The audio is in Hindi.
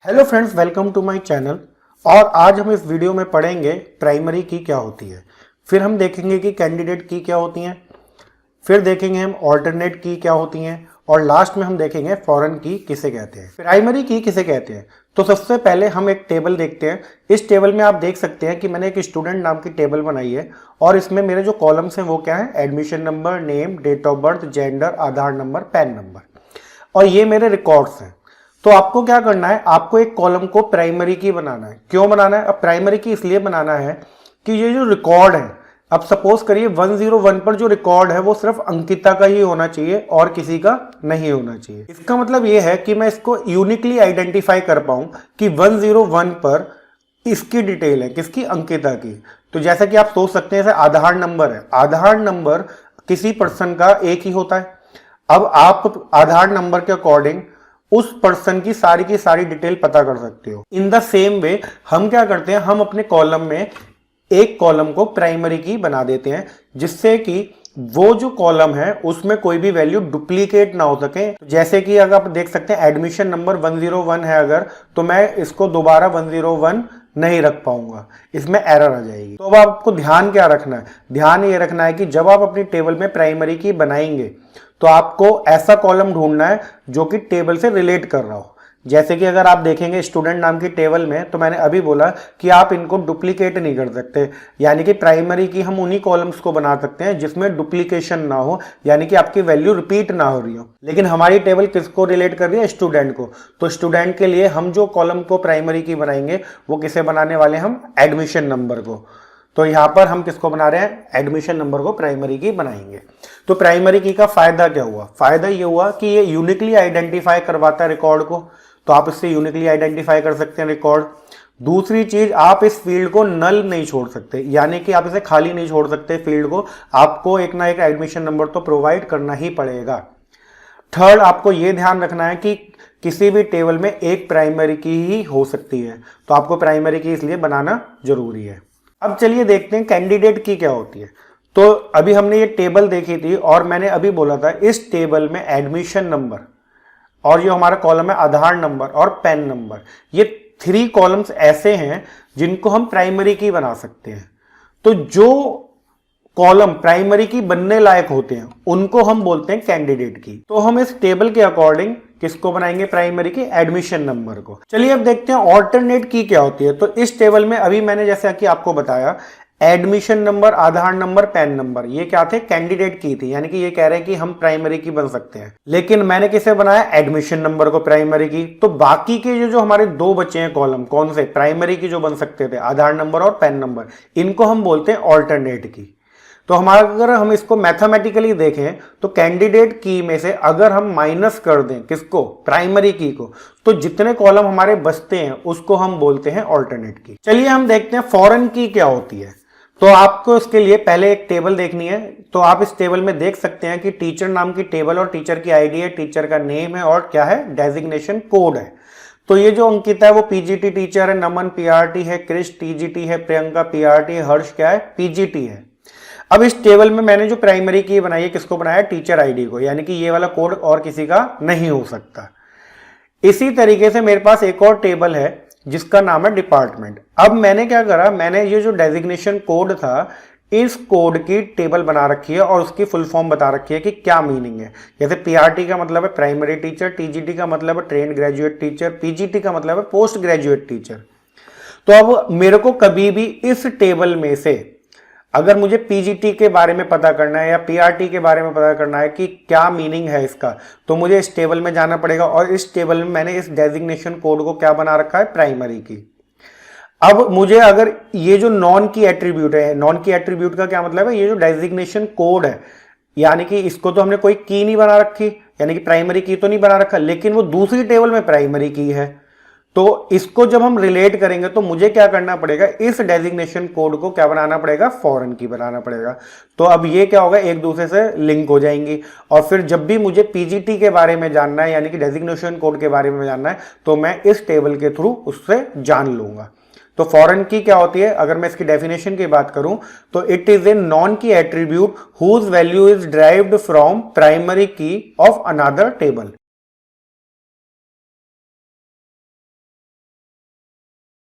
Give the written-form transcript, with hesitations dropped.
Hello friends, welcome to my channel. और आज हम इस वीडियो में पढ़ेंगे प्राइमरी की क्या होती है, फिर हम देखेंगे कि कैंडिडेट की क्या होती हैं, फिर देखेंगे हम ऑल्टरनेट की क्या होती हैं और लास्ट में हम देखेंगे फॉरेन की किसे कहते हैं। प्राइमरी की किसे कहते हैं तो सबसे पहले हम एक टेबल देखते हैं। इस टेबल में आप देख सकते हैं कि मैंने एक स्टूडेंट नाम की टेबल बनाई है और इसमें मेरे जो कॉलम्स हैं वो क्या है, admission number, name, date of birth, gender, Aadhaar number, PAN number, और ये मेरे रिकॉर्ड्स हैं। तो आपको क्या करना है, आपको एक कॉलम को प्राइमरी की बनाना है। क्यों बनाना है? अब प्राइमरी की इसलिए बनाना है कि ये जो रिकॉर्ड है, अब सपोज करिए 101 पर जो रिकॉर्ड है वो सिर्फ अंकिता का ही होना चाहिए और किसी का नहीं होना चाहिए। इसका मतलब ये है कि मैं इसको यूनिकली आइडेंटिफाई कर पाऊं कि 101 पर इसकी डिटेल है, किसकी? अंकिता की। तो जैसा कि आप सोच सकते हैं, जैसे आधार नंबर है, आधार नंबर किसी पर्सन का एक ही होता है। अब आप आधार नंबर के अकॉर्डिंग उस पर्सन की सारी डिटेल पता कर सकते हो। इन द सेम वे हम क्या करते हैं, हम अपने कॉलम में एक कॉलम को प्राइमरी की बना देते हैं जिससे कि वो जो कॉलम है उसमें कोई भी वैल्यू डुप्लीकेट ना हो सके। जैसे कि अगर आप देख सकते हैं एडमिशन नंबर 101 है अगर, तो मैं इसको दोबारा 101 नहीं रख पाऊंगा, इसमें एरर आ जाएगी। तो अब आपको ध्यान क्या रखना है? ध्यान ये रखना है कि जब आप अपनी टेबल में प्राइमरी की बनाएंगे तो आपको ऐसा कॉलम ढूंढना है जो कि टेबल से रिलेट कर रहा हो। जैसे कि अगर आप देखेंगे स्टूडेंट नाम की टेबल में, तो मैंने अभी बोला कि आप इनको डुप्लीकेट नहीं कर सकते, यानी कि प्राइमरी की हम उन्हीं कॉलम्स को बना सकते हैं जिसमें डुप्लीकेशन ना हो, यानी कि आपकी वैल्यू रिपीट ना हो रही हो। लेकिन हमारी टेबल किसको रिलेट कर रही है? स्टूडेंट को। तो स्टूडेंट के लिए हम जो कॉलम को प्राइमरी की बनाएंगे वो किसे बनाने वाले? हम एडमिशन नंबर को। तो यहां पर हम किसको बना रहे हैं? एडमिशन नंबर को प्राइमरी की बनाएंगे। तो प्राइमरी की का फायदा क्या हुआ? फायदा ये हुआ कि ये यूनिकली आइडेंटिफाई करवाता है रिकॉर्ड को, तो आप इससे यूनिकली आइडेंटिफाई कर सकते हैं रिकॉर्ड। दूसरी चीज, आप इस फील्ड को नल नहीं छोड़ सकते, यानी कि आप इसे खाली नहीं छोड़ सकते फील्ड को, आपको एक ना एक एडमिशन नंबर तो प्रोवाइड करना ही पड़ेगा। थर्ड, आपको यह ध्यान रखना है कि किसी भी टेबल में एक प्राइमरी की ही हो सकती है, तो आपको प्राइमरी की इसलिए बनाना जरूरी है। अब चलिए देखते हैं कैंडिडेट की क्या होती है। तो अभी हमने ये टेबल देखी थी और मैंने अभी बोला था इस टेबल में एडमिशन नंबर और जो हमारा कॉलम है आधार नंबर और पैन नंबर, ये 3 कॉलम्स ऐसे हैं जिनको हम प्राइमरी की बना सकते हैं। तो जो कॉलम प्राइमरी की बनने लायक होते हैं उनको हम बोलते हैं कैंडिडेट की। तो हम इस टेबल के अकॉर्डिंग किसको बनाएंगे प्राइमरी की? एडमिशन नंबर को। चलिए अब देखते हैं ऑल्टरनेट की क्या होती है। तो इस टेबल में अभी मैंने जैसा कि आपको बताया, एडमिशन नंबर, आधार नंबर, पैन नंबर, ये क्या थे? कैंडिडेट की थी, यानी कि ये कह रहे हैं कि हम प्राइमरी की बन सकते हैं। लेकिन मैंने किसे बनाया? एडमिशन नंबर को प्राइमरी की। तो बाकी के जो हमारे 2 बचे हैं कॉलम, कौन से? प्राइमरी की जो बन सकते थे, आधार नंबर और पैन नंबर, इनको हम बोलते हैं ऑल्टरनेट की। तो हमारा अगर हम इसको मैथमेटिकली देखें तो कैंडिडेट की में से अगर हम माइनस कर दें किसको? प्राइमरी की को, तो जितने कॉलम हमारे बचते हैं उसको हम बोलते हैं ऑल्टरनेट की। चलिए हम देखते हैं फॉरेन की क्या होती है। तो आपको इसके लिए पहले एक टेबल देखनी है। तो आप इस टेबल में देख सकते हैं कि टीचर नाम की टेबल और टीचर की आईडी है, टीचर का नेम है और क्या है? डेजिग्नेशन कोड है। तो ये जो अंकिता है वो पीजीटी टीचर है, नमन पीआरटी है, क्रिश टीजीटी है, प्रियंका पीआरटी है, हर्ष क्या है? पीजीटी है। अब इस टेबल में मैंने जो प्राइमरी की बनाई है, किसको बनाया? टीचर आईडी को, यानी कि ये वाला कोड और किसी का नहीं हो सकता। इसी तरीके से मेरे पास एक और टेबल है जिसका नाम है डिपार्टमेंट। अब मैंने क्या करा, मैंने ये जो डेजिग्नेशन कोड था, इस कोड की टेबल बना रखी है और उसकी फुल फॉर्म बता रखी है कि क्या मीनिंग है। जैसे पीआरटी का मतलब है प्राइमरी टीचर, टीजीटी का मतलब है ट्रेंड ग्रेजुएट टीचर, पीजीटी का मतलब है पोस्ट ग्रेजुएट टीचर। तो अब मेरे को कभी भी इस टेबल में से अगर मुझे पीजीटी के बारे में पता करना है या पीआरटी के बारे में पता करना है कि क्या मीनिंग है इसका, तो मुझे इस टेबल में जाना पड़ेगा और इस टेबल में मैंने इस डेजिग्नेशन कोड को क्या बना रखा है? प्राइमरी की। अब मुझे अगर ये जो नॉन की एट्रीब्यूट है, नॉन की एट्रीब्यूट का क्या मतलब है? ये जो डेजिग्नेशन कोड है, यानी कि इसको तो हमने कोई की नहीं बना रखी, यानी कि प्राइमरी की तो नहीं बना रखा, लेकिन वो दूसरी टेबल में प्राइमरी की है। तो इसको जब हम रिलेट करेंगे तो मुझे क्या करना पड़ेगा? इस डेजिग्नेशन कोड को क्या बनाना पड़ेगा? फॉरेन की बनाना पड़ेगा। तो अब ये क्या होगा? एक दूसरे से लिंक हो जाएंगी और फिर जब भी मुझे पीजीटी के बारे में जानना है, यानी कि डेजिग्नेशन कोड के बारे में जानना है, तो मैं इस टेबल के थ्रू उससे जान लूंगा। तो फॉरेन की क्या होती है? अगर मैं इसकी डेफिनेशन की बात करूं तो it is a non key attribute whose value is derived from primary key of another table.